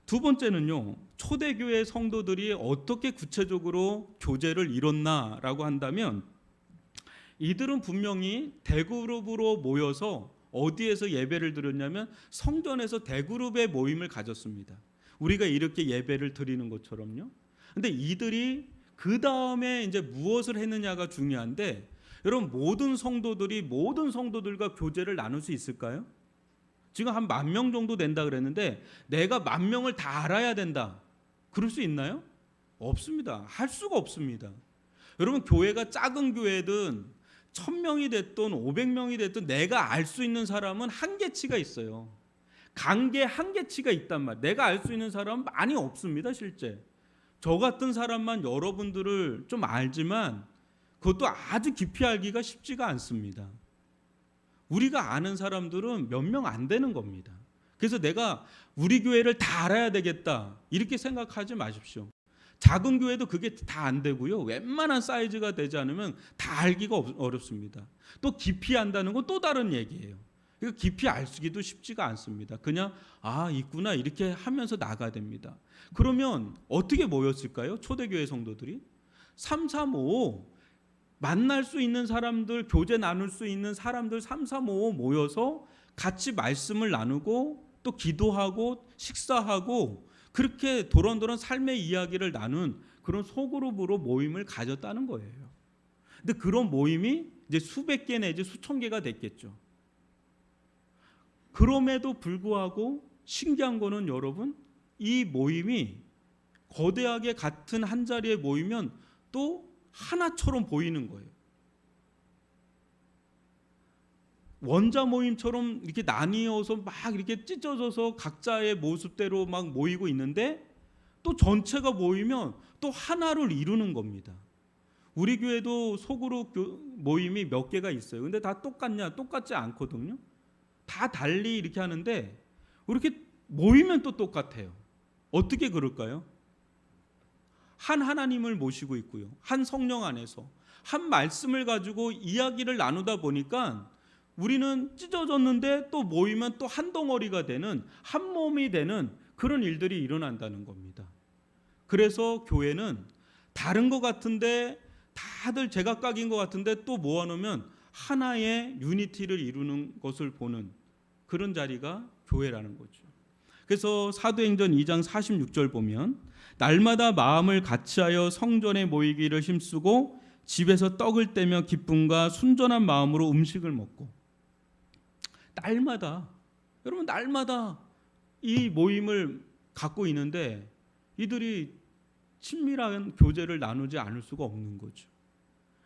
두 번째는요, 초대교회 성도들이 어떻게 구체적으로 교제를 이뤘나라고 한다면, 이들은 분명히 대그룹으로 모여서 어디에서 예배를 드렸냐면 성전에서 대그룹의 모임을 가졌습니다. 우리가 이렇게 예배를 드리는 것처럼요. 근데 이들이 그 다음에 이제 무엇을 했느냐가 중요한데, 여러분, 모든 성도들이 모든 성도들과 교제를 나눌 수 있을까요? 지금 한 10,000명 정도 된다 그랬는데 내가 10,000명을 다 알아야 된다, 그럴 수 있나요? 없습니다. 할 수가 없습니다. 여러분, 교회가 작은 교회든 1,000명이 됐든 500명이 됐든 내가 알 수 있는 사람은 한계치가 있어요. 관계 한계치가 있단 말이에요. 내가 알 수 있는 사람은 많이 없습니다. 실제 저 같은 사람만 여러분들을 좀 알지만 그것도 아주 깊이 알기가 쉽지가 않습니다. 우리가 아는 사람들은 몇 명 안 되는 겁니다. 그래서 내가 우리 교회를 다 알아야 되겠다 이렇게 생각하지 마십시오. 작은 교회도 그게 다 안 되고요. 웬만한 사이즈가 되지 않으면 다 알기가 어렵습니다. 또 깊이 안다는 건 또 다른 얘기예요. 이거 깊이 알기도 쉽지가 않습니다. 그냥 있구나 이렇게 하면서 나가야 됩니다. 그러면 어떻게 모였을까요? 초대교회 성도들이 335 만날 수 있는 사람들, 교제 나눌 수 있는 사람들 335 모여서 같이 말씀을 나누고 또 기도하고 식사하고 그렇게 도런도런 삶의 이야기를 나눈 그런 소그룹으로 모임을 가졌다는 거예요. 근데 그런 모임이 이제 수백 개 내지 수천 개가 됐겠죠. 그럼에도 불구하고 신기한 거는 여러분, 이 모임이 거대하게 같은 한 자리에 모이면 또 하나처럼 보이는 거예요. 원자 모임처럼 이렇게 나뉘어서 막 이렇게 찢어져서 각자의 모습대로 막 모이고 있는데 또 전체가 모이면 또 하나를 이루는 겁니다. 우리 교회도 소그룹 모임이 몇 개가 있어요. 근데 다 똑같냐? 똑같지 않거든요. 다 달리 이렇게 하는데 이렇게 모이면 또 똑같아요. 어떻게 그럴까요? 한 하나님을 모시고 있고요. 한 성령 안에서 한 말씀을 가지고 이야기를 나누다 보니까 우리는 찢어졌는데 또 모이면 또 한 덩어리가 되는, 한 몸이 되는 그런 일들이 일어난다는 겁니다. 그래서 교회는 다른 것 같은데 다들 제각각인 것 같은데 또 모아놓으면 하나의 유니티를 이루는 것을 보는 그런 자리가 교회라는 거죠. 그래서 사도행전 2장 46절 보면 날마다 마음을 같이하여 성전에 모이기를 힘쓰고 집에서 떡을 떼며 기쁨과 순전한 마음으로 음식을 먹고, 날마다, 여러분 날마다 이 모임을 갖고 있는데 이들이 친밀한 교제를 나누지 않을 수가 없는 거죠.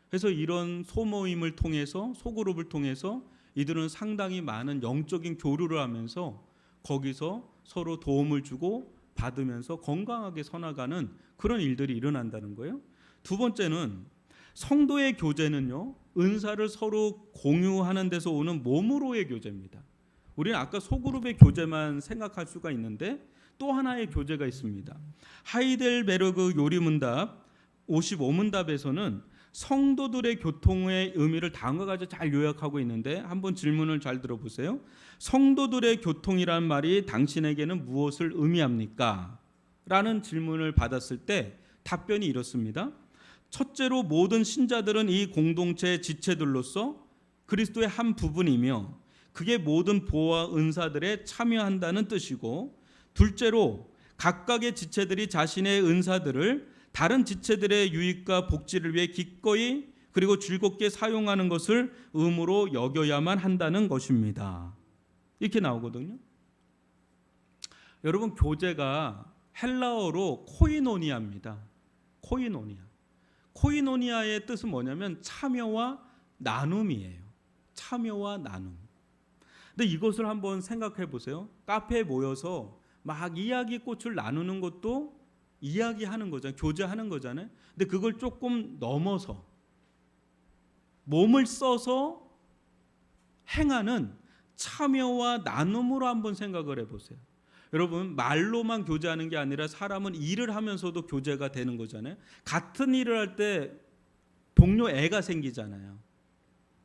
그래서 이런 소모임을 통해서, 소그룹을 통해서 이들은 상당히 많은 영적인 교류를 하면서 거기서 서로 도움을 주고 받으면서 건강하게 서나가는 그런 일들이 일어난다는 거예요. 두 번째는 성도의 교제는요, 은사를 서로 공유하는 데서 오는 몸으로의 교제입니다. 우리는 아까 소그룹의 교제만 생각할 수가 있는데 또 하나의 교제가 있습니다. 하이델베르그 요리문답 55문답에서는 성도들의 교통의 의미를 다음과 같이 잘 요약하고 있는데 한번 질문을 잘 들어보세요. 성도들의 교통이란 말이 당신에게는 무엇을 의미합니까? 라는 질문을 받았을 때 답변이 이렇습니다. 첫째로 모든 신자들은 이 공동체의 지체들로서 그리스도의 한 부분이며 그게 모든 보호와 은사들에 참여한다는 뜻이고, 둘째로 각각의 지체들이 자신의 은사들을 다른 지체들의 유익과 복지를 위해 기꺼이 그리고 즐겁게 사용하는 것을 의무로 여겨야만 한다는 것입니다. 이렇게 나오거든요. 여러분, 교제가 헬라어로 코이노니아입니다. 코이노니아. 코이노니아의 뜻은 뭐냐면 참여와 나눔이에요. 참여와 나눔. 근데 이것을 한번 생각해 보세요. 카페에 모여서 막 이야기꽃을 나누는 것도 이야기하는 거잖아요. 교제하는 거잖아요. 근데 그걸 조금 넘어서 몸을 써서 행하는 참여와 나눔으로 한번 생각을 해보세요. 여러분, 말로만 교제하는 게 아니라 사람은 일을 하면서도 교제가 되는 거잖아요. 같은 일을 할 때 동료 애가 생기잖아요.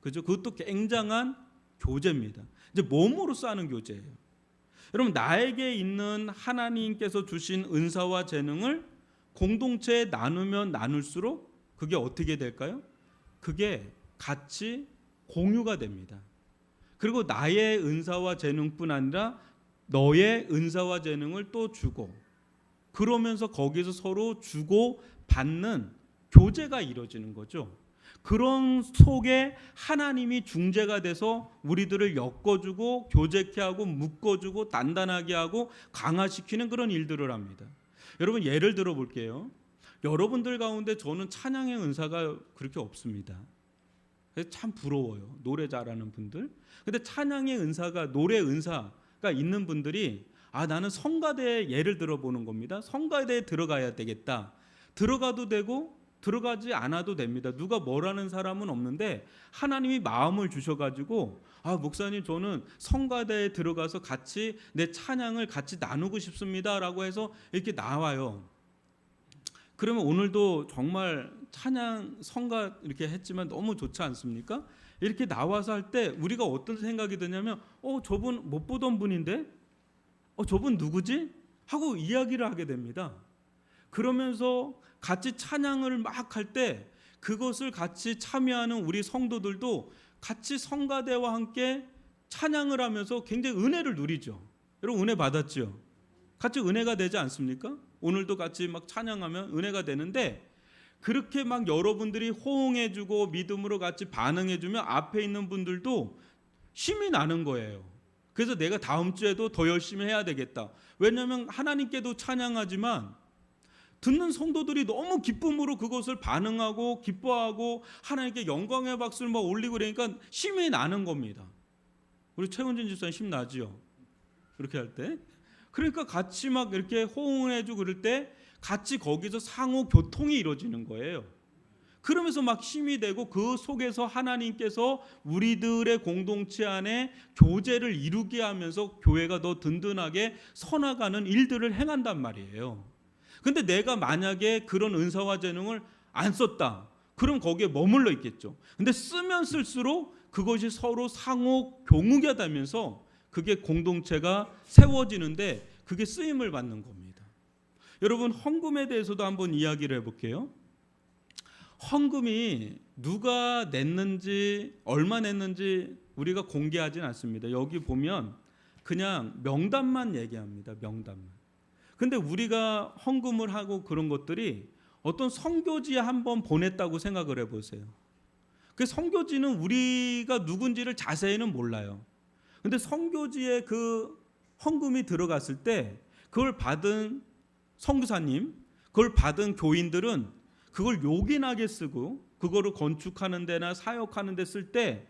그죠? 그것도 굉장한 교제입니다. 이제 몸으로 싸는 교제예요. 여러분, 나에게 있는 하나님께서 주신 은사와 재능을 공동체에 나누면 나눌수록 그게 어떻게 될까요? 그게 같이 공유가 됩니다. 그리고 나의 은사와 재능뿐 아니라 너의 은사와 재능을 또 주고, 그러면서 거기서 서로 주고 받는 교제가 이루어지는 거죠. 그런 속에 하나님이 중재가 돼서 우리들을 엮어주고 교제케 하고 묶어주고 단단하게 하고 강화시키는 그런 일들을 합니다. 여러분, 예를 들어 볼게요. 여러분들 가운데 저는 찬양의 은사가 그렇게 없습니다. 그래서 참 부러워요. 노래 잘하는 분들. 근데 찬양의 은사가, 노래 은사가 있는 분들이 나는 성가대에 예를 들어보는 겁니다. 성가대에 들어가야 되겠다. 들어가도 되고 들어가지 않아도 됩니다. 누가 뭐라는 사람은 없는데 하나님이 마음을 주셔가지고 목사님 저는 성가대에 들어가서 같이 내 찬양을 같이 나누고 싶습니다 라고 해서 이렇게 나와요. 그러면 오늘도 정말 찬양 성가 이렇게 했지만 너무 좋지 않습니까? 이렇게 나와서 할 때 우리가 어떤 생각이 드냐면 저분 못 보던 분인데 저분 누구지? 하고 이야기를 하게 됩니다. 그러면서 같이 찬양을 막 할 때 그것을 같이 참여하는 우리 성도들도 같이 성가대와 함께 찬양을 하면서 굉장히 은혜를 누리죠. 여러분 은혜 받았죠? 같이 은혜가 되지 않습니까? 오늘도 같이 막 찬양하면 은혜가 되는데 그렇게 막 여러분들이 호응해주고 믿음으로 같이 반응해주면 앞에 있는 분들도 힘이 나는 거예요. 그래서 내가 다음 주에도 더 열심히 해야 되겠다. 왜냐하면 하나님께도 찬양하지만 듣는 성도들이 너무 기쁨으로 그것을 반응하고 기뻐하고 하나님께 영광의 박수를 막 올리고 그러니까 힘이 나는 겁니다. 우리 최은진 집사님 힘 나지요? 그렇게 할 때. 그러니까 같이 막 이렇게 호응해주고 그럴 때 같이 거기서 상호 교통이 이루어지는 거예요. 그러면서 막 힘이 되고 그 속에서 하나님께서 우리들의 공동체 안에 교제를 이루게 하면서 교회가 더 든든하게 서나가는 일들을 행한단 말이에요. 근데 내가 만약에 그런 은사와 재능을 안 썼다. 그럼 거기에 머물러 있겠죠. 근데 쓰면 쓸수록 그것이 서로 상호 교무가 되면서 그게 공동체가 세워지는데 그게 쓰임을 받는 겁니다. 여러분 헌금에 대해서도 한번 이야기를 해볼게요. 헌금이 누가 냈는지 얼마 냈는지 우리가 공개하진 않습니다. 여기 보면 그냥 명단만 얘기합니다. 명단만. 근데 우리가 헌금을 하고 그런 것들이 어떤 선교지에 한번 보냈다고 생각을 해보세요. 그 선교지는 우리가 누군지를 자세히는 몰라요. 근데 선교지에 그 헌금이 들어갔을 때 그걸 받은 선교사님, 그걸 받은 교인들은 그걸 요긴하게 쓰고 그거를 건축하는 데나 사역하는 데 쓸 때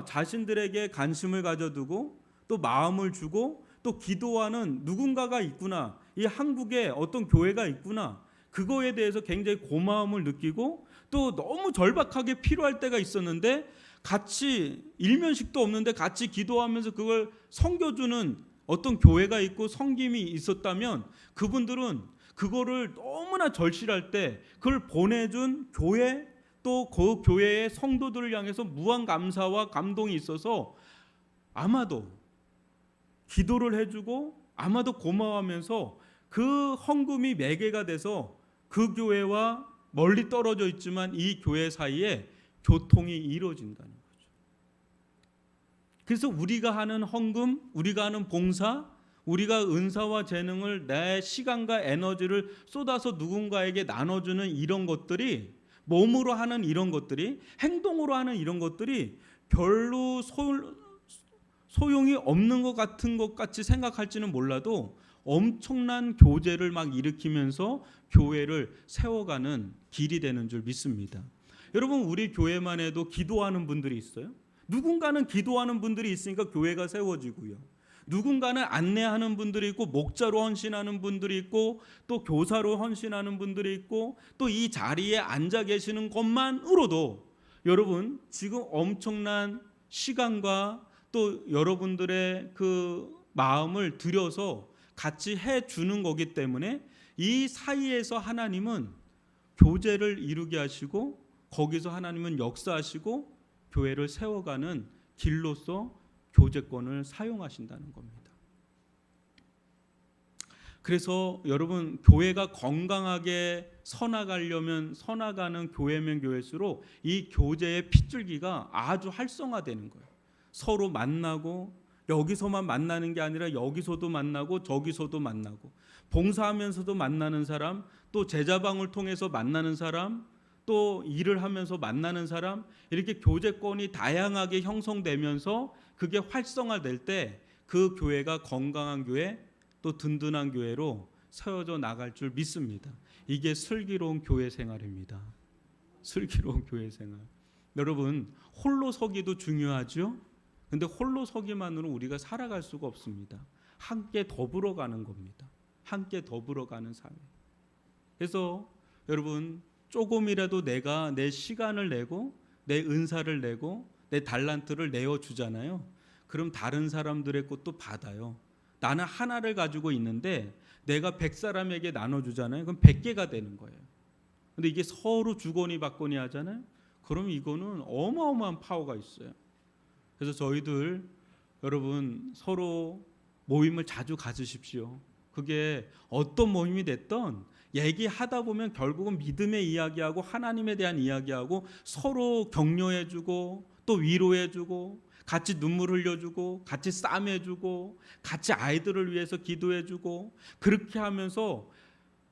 자신들에게 관심을 가져두고 또 마음을 주고 또 기도하는 누군가가 있구나. 이 한국에 어떤 교회가 있구나. 그거에 대해서 굉장히 고마움을 느끼고 또 너무 절박하게 필요할 때가 있었는데 같이 일면식도 없는데 같이 기도하면서 그걸 섬겨주는 어떤 교회가 있고 섬김이 있었다면 그분들은 그거를 너무나 절실할 때 그걸 보내준 교회 또 그 교회의 성도들을 향해서 무한 감사와 감동이 있어서 아마도 기도를 해주고 아마도 고마워하면서 그 헌금이 매개가 돼서 그 교회와 멀리 떨어져 있지만 이 교회 사이에 교통이 이루어진다는 거죠. 그래서 우리가 하는 헌금, 우리가 하는 봉사, 우리가 은사와 재능을 내 시간과 에너지를 쏟아서 누군가에게 나눠주는 이런 것들이 몸으로 하는 이런 것들이 행동으로 하는 이런 것들이 별로 소용이 없는 것 같은 것 같이 생각할지는 몰라도 엄청난 교제를 막 일으키면서 교회를 세워가는 길이 되는 줄 믿습니다. 여러분 우리 교회만 해도 기도하는 분들이 있어요. 누군가는 기도하는 분들이 있으니까 교회가 세워지고요. 누군가는 안내하는 분들이 있고 목자로 헌신하는 분들이 있고 또 교사로 헌신하는 분들이 있고 또 이 자리에 앉아 계시는 것만으로도 여러분 지금 엄청난 시간과 또 여러분들의 그 마음을 들여서 같이 해주는 거기 때문에 이 사이에서 하나님은 교제를 이루게 하시고 거기서 하나님은 역사하시고 교회를 세워가는 길로서 교제권을 사용하신다는 겁니다. 그래서 여러분 교회가 건강하게 서나가려면 서나가는 교회면 교회일수록 이 교제의 핏줄기가 아주 활성화되는 거예요. 서로 만나고 여기서만 만나는 게 아니라 여기서도 만나고 저기서도 만나고 봉사하면서도 만나는 사람 또 제자방을 통해서 만나는 사람 또 일을 하면서 만나는 사람 이렇게 교제권이 다양하게 형성되면서 그게 활성화될 때 그 교회가 건강한 교회 또 든든한 교회로 세워져 나갈 줄 믿습니다. 이게 슬기로운 교회 생활입니다. 슬기로운 교회 생활. 여러분 홀로 서기도 중요하죠. 근데 홀로 서기만으로 우리가 살아갈 수가 없습니다. 함께 더불어 가는 겁니다. 함께 더불어 가는 삶. 그래서 여러분 조금이라도 내가 내 시간을 내고 내 은사를 내고 내 달란트를 내어주잖아요. 그럼 다른 사람들의 것도 받아요. 나는 하나를 가지고 있는데 내가 100사람에게 나눠주잖아요. 그럼 100개가 되는 거예요. 근데 이게 서로 주거니 받거니 하잖아요. 그럼 이거는 어마어마한 파워가 있어요. 그래서 저희들 여러분 서로 모임을 자주 가지십시오. 그게 어떤 모임이 됐던 얘기하다 보면 결국은 믿음의 이야기하고 하나님에 대한 이야기하고 서로 격려해주고 또 위로해주고 같이 눈물 흘려주고 같이 싸매주고 같이 아이들을 위해서 기도해주고 그렇게 하면서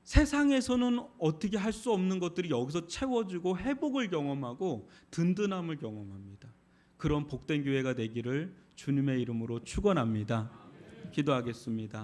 세상에서는 어떻게 할 수 없는 것들이 여기서 채워지고 회복을 경험하고 든든함을 경험합니다. 그런 복된 교회가 되기를 주님의 이름으로 축원합니다. 기도하겠습니다.